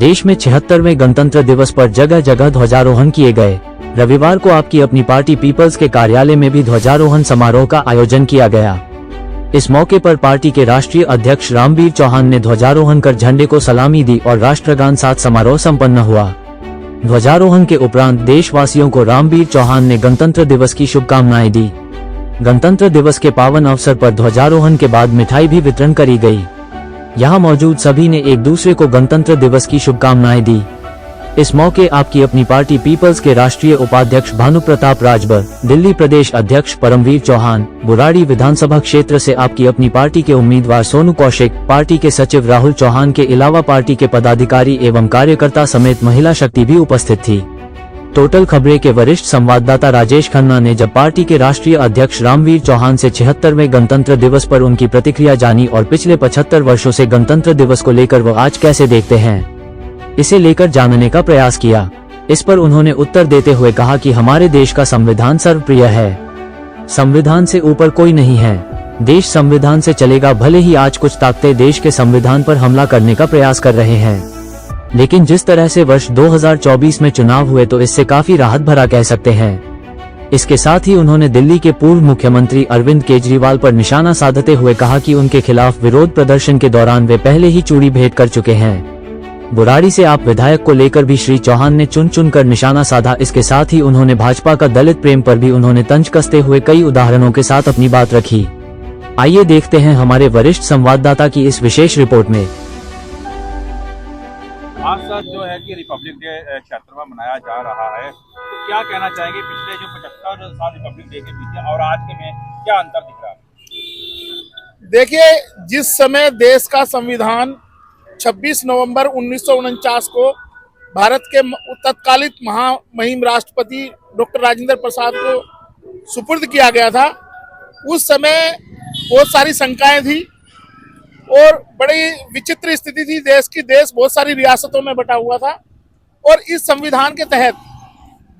देश में 76वें गणतंत्र दिवस पर जगह जगह ध्वजारोहण किए गए। रविवार को आपकी अपनी पार्टी पीपल्स के कार्यालय में भी ध्वजारोहण समारोह का आयोजन किया गया। इस मौके पर पार्टी के राष्ट्रीय अध्यक्ष रामवीर चौहान ने ध्वजारोहण कर झंडे को सलामी दी और राष्ट्रगान साथ समारोह संपन्न हुआ। ध्वजारोहण के उपरांत देशवासियों को रामवीर चौहान ने गणतंत्र दिवस की शुभकामनाएं दी। गणतंत्र दिवस के पावन अवसर पर ध्वजारोहण के बाद मिठाई भी वितरण करी गई। यहाँ मौजूद सभी ने एक दूसरे को गणतंत्र दिवस की शुभकामनाएं दी। इस मौके आपकी अपनी पार्टी पीपल्स के राष्ट्रीय उपाध्यक्ष भानु प्रताप राजभर, दिल्ली प्रदेश अध्यक्ष परमवीर चौहान, बुराड़ी विधानसभा क्षेत्र से आपकी अपनी पार्टी के उम्मीदवार सोनू कौशिक, पार्टी के सचिव राहुल चौहान के अलावा पार्टी के पदाधिकारी एवं कार्यकर्ता समेत महिला शक्ति भी उपस्थित थी। टोटल खबरें के वरिष्ठ संवाददाता राजेश खन्ना ने जब पार्टी के राष्ट्रीय अध्यक्ष रामवीर चौहान से 76वें गणतंत्र दिवस पर उनकी प्रतिक्रिया जानी और पिछले 75 वर्षों से गणतंत्र दिवस को लेकर वो आज कैसे देखते हैं, इसे लेकर जानने का प्रयास किया। इस पर उन्होंने उत्तर देते हुए कहा कि हमारे देश का संविधान सर्वप्रिय है। संविधान से ऊपर कोई नहीं है। देश संविधान से चलेगा। भले ही आज कुछ ताकतें देश के संविधान पर हमला करने का प्रयास कर रहे हैं, लेकिन जिस तरह से वर्ष 2024 में चुनाव हुए तो इससे काफी राहत भरा कह सकते हैं। इसके साथ ही उन्होंने दिल्ली के पूर्व मुख्यमंत्री अरविंद केजरीवाल पर निशाना साधते हुए कहा कि उनके खिलाफ विरोध प्रदर्शन के दौरान वे पहले ही चूड़ी भेंट कर चुके हैं। बुराड़ी से आप विधायक को लेकर भी श्री चौहान ने चुन कर निशाना साधा। इसके साथ ही उन्होंने भाजपा का दलित प्रेम पर भी उन्होंने तंज कसते हुए कई उदाहरणों के साथ अपनी बात रखी। आइए देखते हैं हमारे वरिष्ठ संवाददाता की इस विशेष रिपोर्ट में। आज सर जो है कि रिपब्लिक डे 76वां मनाया जा रहा है, तो क्या कहना चाहेंगे पिछले जो 75 साल रिपब्लिक डे के बीते और आज के में क्या अंतर दिख रहा है? देखिए, जिस समय देश का संविधान 26 नवंबर 1949 को भारत के तत्कालीन महामहिम राष्ट्रपति डॉक्टर राजेंद्र प्रसाद को सुपुर्द किया गया था, उस समय बहुत सारी शंकाएं थी और बड़ी विचित्र स्थिति थी देश की। देश बहुत सारी रियासतों में बटा हुआ था और इस संविधान के तहत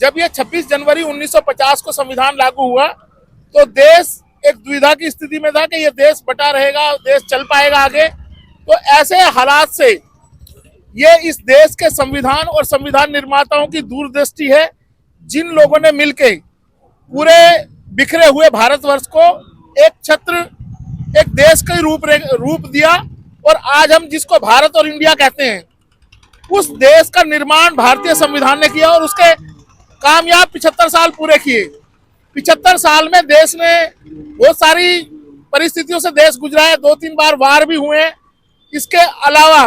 जब यह 26 जनवरी 1950 को संविधान लागू हुआ तो देश एक दुविधा की स्थिति में था कि यह देश बटा रहेगा, देश चल पाएगा आगे। तो ऐसे हालात से ये इस देश के संविधान और संविधान निर्माताओं की दूरदृष्टि है, जिन लोगों ने मिलकर पूरे बिखरे हुए भारतवर्ष को एक छत्र, एक देश का रूप दिया और आज हम जिसको भारत और इंडिया कहते हैं, उस देश का निर्माण भारतीय संविधान ने किया और उसके कामयाब 75 साल पूरे किए। 75 साल में देश ने बहुत सारी परिस्थितियों से देश गुजरा है। 2-3 बार वार भी हुए हैं। इसके अलावा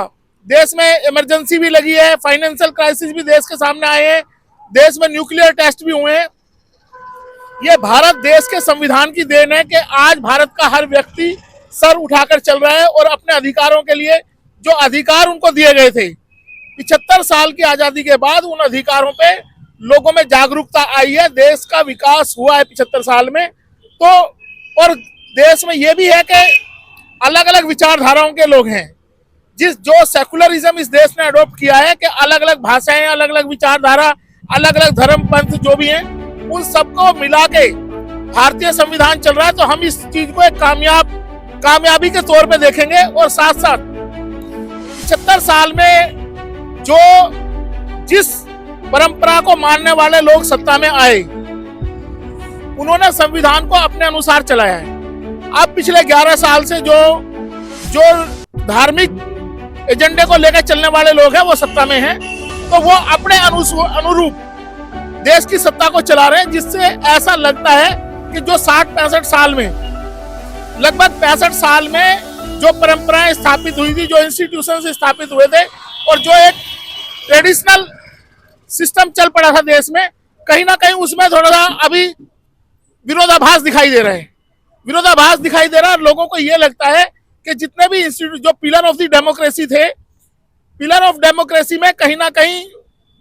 देश में इमरजेंसी भी लगी है, फाइनेंशियल क्राइसिस भी देश के सामने आए हैं, देश में न्यूक्लियर टेस्ट भी हुए हैं। ये भारत देश के संविधान की देन है कि आज भारत का हर व्यक्ति सर उठाकर चल रहा है और अपने अधिकारों के लिए जो अधिकार उनको दिए गए थे, 75 साल की आजादी के बाद उन अधिकारों पे लोगों में जागरूकता आई है। देश का विकास हुआ है 75 साल में। तो और देश में ये भी है कि अलग अलग विचारधाराओं के लोग हैं। जो सेकुलरिज्म इस देश ने अडॉप्ट किया है कि अलग अलग भाषाएं, अलग अलग विचारधारा, अलग अलग धर्म पंथ जो भी हैं, उन सबको मिला के भारतीय संविधान चल रहा है। तो हम इस चीज को एक कामयाबी के तौर पे देखेंगे और साथ साथ 75 साल में जिस परंपरा को मानने वाले लोग सत्ता में आए, उन्होंने संविधान को अपने अनुसार चलाया है। अब पिछले 11 साल से जो धार्मिक एजेंडे को लेकर चलने वाले लोग हैं वो सत्ता में हैं, तो वो अपने अनुरूप देश की सत्ता को चला रहे हैं, जिससे ऐसा लगता है कि जो 60-65 साल में, लगभग 65 साल में जो परंपराएं स्थापित हुई थी, जो इंस्टीट्यूशन स्थापित हुए थे और जो एक ट्रेडिशनल सिस्टम चल पड़ा था देश में, कहीं ना कहीं उसमें थोड़ा सा अभी विरोधाभास दिखाई दे रहा है। लोगों को ये लगता है कि जितने भी इंस्टीट्यूट जो पिलर ऑफ द डेमोक्रेसी थे, पिलर ऑफ डेमोक्रेसी में कहीं ना कहीं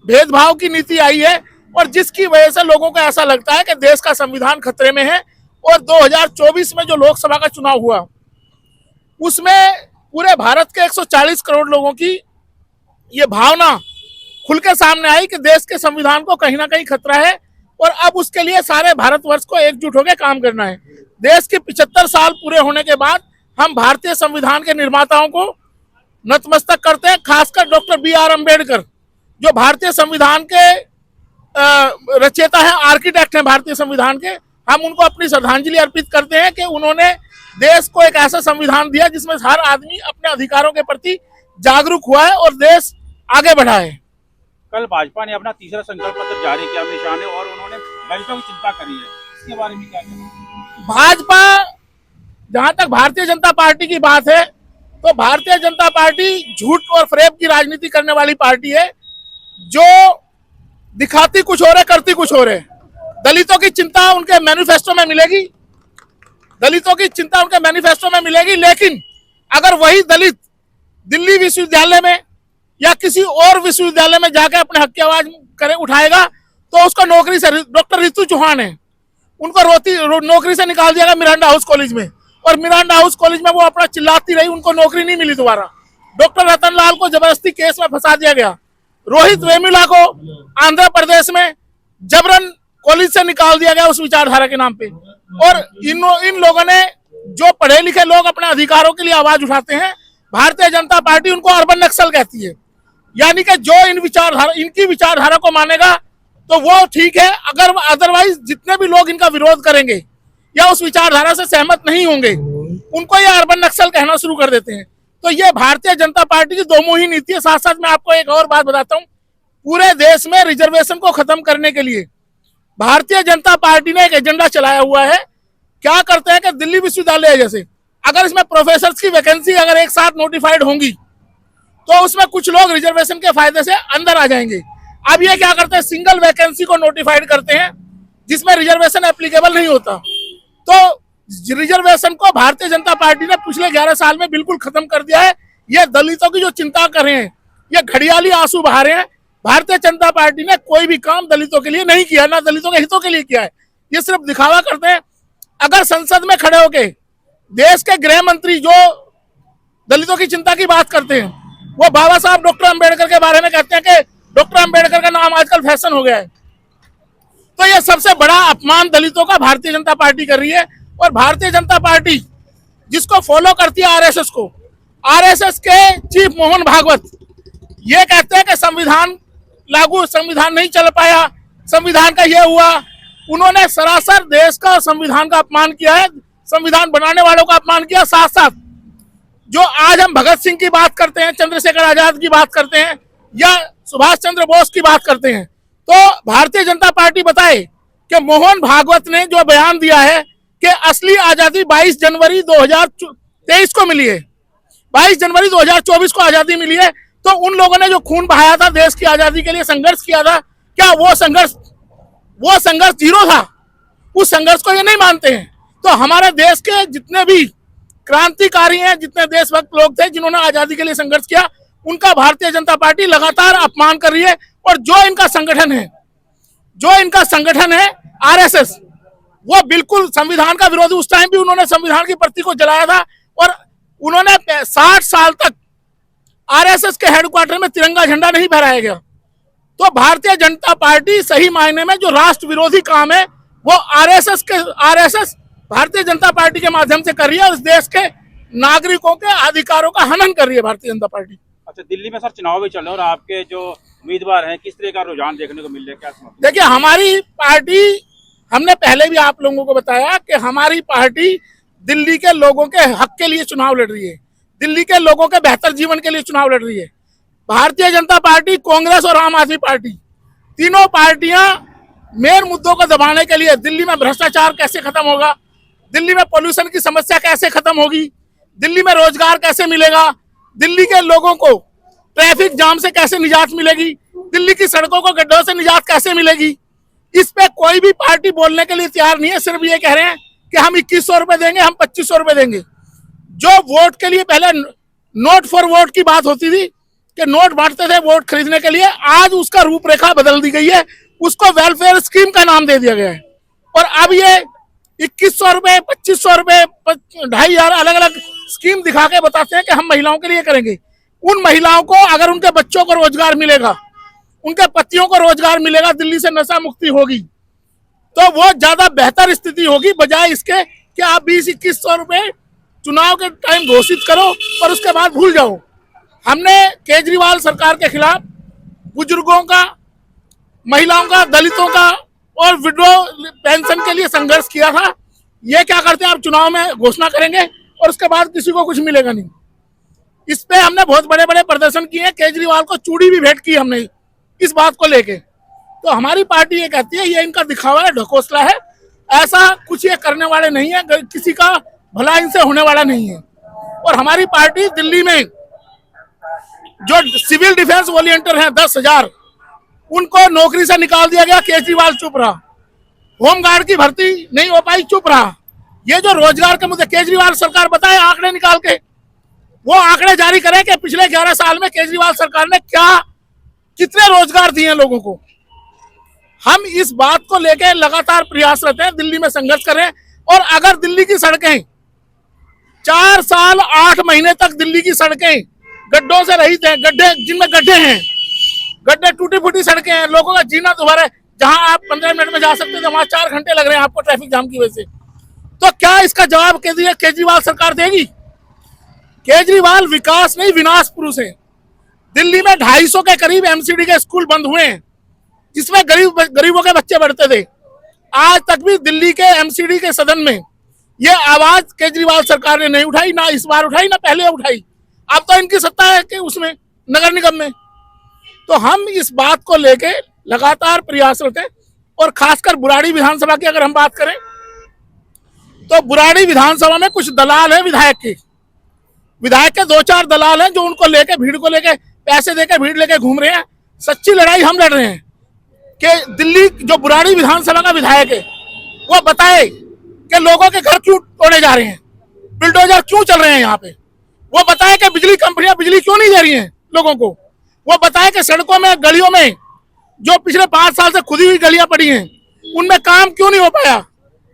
भेदभाव की नीति आई है और जिसकी वजह से लोगों को ऐसा लगता है कि देश का संविधान खतरे में है। और 2024 में जो लोकसभा का चुनाव हुआ, उसमें पूरे भारत के 140 करोड़ लोगों की ये भावना खुल के सामने आई कि देश के संविधान को कहीं ना कहीं खतरा है और अब उसके लिए सारे भारतवर्ष को एकजुट होकर काम करना है। देश के 75 साल पूरे होने के बाद हम भारतीय संविधान के निर्माताओं को नतमस्तक करते हैं, खासकर डॉक्टर BR अम्बेडकर जो भारतीय संविधान के रचयिता है, आर्किटेक्ट हैं भारतीय संविधान के। हम उनको अपनी श्रद्धांजलि अर्पित करते हैं कि उन्होंने देश को एक ऐसा संविधान दिया जिसमें हर आदमी अपने अधिकारों के प्रति जागरूक हुआ है और देश आगे बढ़ा है। कल भाजपा ने अपना तीसरा संकल्प पत्र जारी किया अमित शाह ने, और उन्होंने दलितों की चिंता करी है, इसके बारे में क्या कहना? भाजपा, जहां तक भारतीय जनता पार्टी की बात है, तो भारतीय जनता पार्टी झूठ और फरेब की राजनीति करने वाली पार्टी है, जो दिखाती कुछ और है, करती कुछ और है। दलितों की चिंता उनके मैनिफेस्टो में मिलेगी, दलितों की चिंता उनके मैनिफेस्टो में मिलेगी, लेकिन अगर वही दलित दिल्ली विश्वविद्यालय में या किसी और विश्वविद्यालय में जाकर अपने हक की आवाज करे उठाएगा तो उसको नौकरी से, डॉक्टर रितु चौहान है, उनको नौकरी से निकाल दिया गया मिरांडा हाउस कॉलेज में, और मिरांडा हाउस कॉलेज में वो अपना चिल्लाती रही, उनको नौकरी नहीं मिली दोबारा। डॉक्टर रतन लाल को जबरदस्ती केस में फंसा दिया गया। रोहित वेमुला को आंध्र प्रदेश में जबरन कॉलेज से निकाल दिया गया उस विचारधारा के नाम पे। और इन लोगों ने, जो पढ़े लिखे लोग अपने अधिकारों के लिए आवाज उठाते हैं, भारतीय जनता पार्टी उनको अर्बन नक्सल कहती है। यानी कि जो इनकी विचारधारा को मानेगा तो वो ठीक है, अगर अदरवाइज जितने भी लोग इनका विरोध करेंगे या उस विचारधारा से सहमत नहीं होंगे, उनको ये अर्बन नक्सल कहना शुरू कर देते हैं। तो ये भारतीय जनता पार्टी की दोमुही नीति है। साथ साथ मैं आपको एक और बात बताता हूँ, पूरे देश में रिजर्वेशन को खत्म करने के लिए भारतीय जनता पार्टी ने एक एजेंडा चलाया हुआ है। क्या करते हैं कि दिल्ली विश्वविद्यालय जैसे, अगर इसमें प्रोफेसर्स की वैकेंसी अगर एक साथ नोटिफाइड होंगी तो उसमें कुछ लोग रिजर्वेशन के फायदे से अंदर आ जाएंगे। अब ये क्या करते हैं, सिंगल वैकेंसी को नोटिफाइड करते हैं जिसमें रिजर्वेशन एप्लीकेबल नहीं होता। तो रिजर्वेशन को भारतीय जनता पार्टी ने पिछले 11 साल में बिल्कुल खत्म कर दिया है। ये दलितों की जो चिंता कर रहे हैं, ये घड़ियाली आंसू बहा रहे हैं। भारतीय जनता पार्टी ने कोई भी काम दलितों के लिए नहीं किया, ना दलितों के हितों के लिए किया है। ये सिर्फ दिखावा करते हैं। अगर संसद में खड़े होके देश के गृह मंत्री जो दलितों की चिंता की बात करते हैं, वो बाबा साहब डॉक्टर अम्बेडकर के बारे में कहते हैं कि डॉक्टर अम्बेडकर का नाम आजकल फैशन हो गया है, तो ये सबसे बड़ा अपमान दलितों का भारतीय जनता पार्टी कर रही है। और भारतीय जनता पार्टी जिसको फॉलो करती है आरएसएस को, आरएसएस के चीफ मोहन भागवत ये कहते हैं कि संविधान नहीं चल पाया, संविधान का ये हुआ। उन्होंने सरासर देश का संविधान का अपमान किया है, संविधान बनाने वालों का अपमान किया। साथ साथ जो आज हम भगत सिंह की बात करते हैं, चंद्रशेखर आजाद की बात करते हैं या सुभाष चंद्र बोस की बात करते हैं, तो भारतीय जनता पार्टी बताए कि मोहन भागवत ने जो बयान दिया है कि असली आजादी 22 जनवरी 2023 को मिली है, 22 जनवरी 2024 को आजादी मिली है। तो उन लोगों ने जो खून बहाया था, देश की आजादी के लिए संघर्ष किया था, क्या वो संघर्ष जीरो था? उस संघर्ष को ये नहीं मानते हैं। तो हमारे देश के जितने भी क्रांतिकारी हैं, जितने देशभक्त लोग थे जिन्होंने आजादी के लिए संघर्ष किया, उनका भारतीय जनता पार्टी लगातार अपमान कर रही है। और जो इनका संगठन है आरएसएस, वो बिल्कुल संविधान का विरोधी। उस टाइम भी उन्होंने संविधान की प्रति को जलाया था और उन्होंने 60 साल तक आरएसएस के हेडक्वार्टर में तिरंगा झंडा नहीं फहराया गया। तो भारतीय जनता पार्टी सही मायने में जो राष्ट्र विरोधी काम है वो आरएसएस भारतीय जनता पार्टी के माध्यम से कर रही है और इस देश के नागरिकों के अधिकारों का हनन कर रही है भारतीय जनता पार्टी। अच्छा, दिल्ली में सर चुनाव भी चल रहे हैं और आपके जो उम्मीदवार हैं, किस तरह का रुझान देखने को मिल रहा है, क्या समझते हैं? देखिए, हमारी पार्टी, हमने पहले भी आप लोगों को बताया कि हमारी पार्टी दिल्ली के लोगों के हक के लिए चुनाव लड़ रही है, दिल्ली के लोगों के बेहतर जीवन के लिए चुनाव लड़ रही है। भारतीय जनता पार्टी, कांग्रेस और आम आदमी पार्टी, तीनों पार्टियां मेन मुद्दों को दबाने के लिए, दिल्ली में भ्रष्टाचार कैसे खत्म होगा, दिल्ली में पोल्यूशन की समस्या कैसे खत्म होगी, दिल्ली में रोजगार कैसे मिलेगा, दिल्ली के लोगों को ट्रैफिक जाम से कैसे निजात मिलेगी, दिल्ली की सड़कों को गड्ढों से निजात कैसे मिलेगी, इस पे कोई भी पार्टी बोलने के लिए तैयार नहीं है। सिर्फ ये कह रहे हैं कि हम 2100 रुपए देंगे, हम 2500 रुपए देंगे। जो वोट के लिए पहले नोट फॉर वोट की बात होती थी कि नोट बांटते थे वोट खरीदने के लिए, आज उसका रूपरेखा बदल दी गई है, उसको वेलफेयर स्कीम का नाम दे दिया गया है। और अब ये 2100 रुपए, 2500 रुपए, 2500 अलग अलग स्कीम दिखा के बताते हैं कि हम महिलाओं के लिए करेंगे। उन महिलाओं को अगर उनके बच्चों को रोजगार मिलेगा, उनके पतियों को रोजगार मिलेगा, दिल्ली से नशा मुक्ति होगी, तो वो ज्यादा बेहतर स्थिति होगी, बजाय इसके कि आप 20-2100 रुपए चुनाव के टाइम घोषित करो और उसके बाद भूल जाओ। हमने केजरीवाल सरकार के खिलाफ बुजुर्गों का, महिलाओं का, दलितों का और विडो पेंशन के लिए संघर्ष किया था। ये क्या करते हैं, आप चुनाव में घोषणा करेंगे और उसके बाद किसी को कुछ मिलेगा नहीं। इस पे हमने बहुत बड़े बड़े प्रदर्शन किए, केजरीवाल को चूड़ी भी भेंट की हमने इस बात को लेके। तो हमारी पार्टी ये कहती है ये इनका दिखावा है, ढकोसला है, ऐसा कुछ ये करने वाले नहीं है, किसी का भला इनसे होने वाला नहीं है। और हमारी पार्टी दिल्ली में जो सिविल डिफेंस वॉलंटियर हैं 10,000, उनको नौकरी से निकाल दिया गया, केजरीवाल चुप रहा। होमगार्ड की भर्ती नहीं हो पाई, चुप रहा। ये जो रोजगार के मुद्दे, केजरीवाल सरकार बताए आंकड़े निकाल के, वो आंकड़े जारी करे कि पिछले 11 साल में केजरीवाल सरकार ने कितने रोजगार दिए लोगों को। हम इस बात को लेकर लगातार प्रयासरत हैं, दिल्ली में संघर्ष करें। और अगर दिल्ली की सड़कें 4 साल 8 महीने तक दिल्ली की सड़कें गड्ढों से रहित हैं, गड्ढे जिनमें गड्ढे हैं, गड्ढे टूटी फूटी सड़कें हैं, लोगों का जीना दोबारा है, जहां आप 15 मिनट में जा सकते थे वहां 4 घंटे लग रहे हैं आपको ट्रैफिक जाम की वजह से। तो क्या इसका जवाब केजरीवाल सरकार देगी? केजरीवाल विकास नहीं विनाश पुरुष है। दिल्ली में 250 के करीब एमसीडी के स्कूल बंद हुए हैं, जिसमें गरीबों के बच्चे पढ़ते थे। आज तक भी दिल्ली के एमसीडी के सदन में ये आवाज केजरीवाल सरकार ने नहीं उठाई, ना इस बार उठाई, ना पहले उठाई। अब तो इनकी सत्ता है कि उसमें नगर निगम में। तो हम इस बात को लेके लगातार प्रयासरत हैं। और खासकर बुराड़ी विधानसभा की अगर हम बात करें तो बुराड़ी विधानसभा में कुछ दलाल है, विधायक के 2-4 दलाल हैं जो उनको लेके, भीड़ को लेके, पैसे देके भीड़ लेके घूम रहे हैं। सच्ची लड़ाई हम लड़ रहे हैं कि दिल्ली जो बुराड़ी विधानसभा का विधायक है वो बताए कि लोगों के घर क्यों तोड़े जा रहे हैं, बिल्डोजर क्यों चल रहे हैं यहाँ पे। वो बताए कि बिजली कंपनियां बिजली क्यों नहीं दे रही हैं लोगों को। वो बताए कि सड़कों में, गलियों में जो पिछले 5 साल से खुदी हुई गलियां पड़ी हैं उनमें काम क्यों नहीं हो पाया।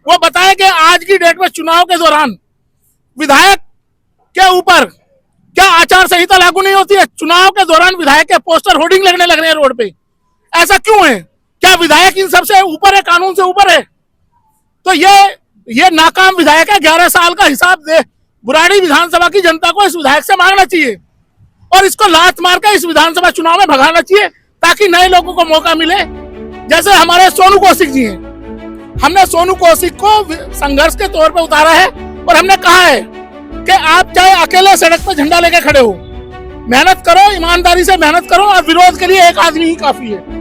वो बताए कि आज की डेट में चुनाव के दौरान विधायक के ऊपर क्या आचार संहिता लागू नहीं होती है? चुनाव के दौरान विधायक के पोस्टर होर्डिंग लगने लग रहे हैं रोड पे। ऐसा क्यों है? क्या विधायक इन सबसे ऊपर है, कानून से ऊपर है? तो ये नाकाम विधायक है। 11 साल का हिसाब दे बुराड़ी विधानसभा की जनता को इस विधायक से मांगना चाहिए और इसको लात मार कर इस विधानसभा चुनाव में भगाना चाहिए, ताकि नए लोगों को मौका मिले। जैसे हमारे सोनू कौशिक जी हैं, हमने सोनू कौशिक को संघर्ष के तौर पर उतारा है और हमने कहा है कि आप चाहे अकेले सड़क पर झंडा लेके खड़े हो, मेहनत करो, ईमानदारी से मेहनत करो और विरोध के लिए एक आदमी ही काफी है।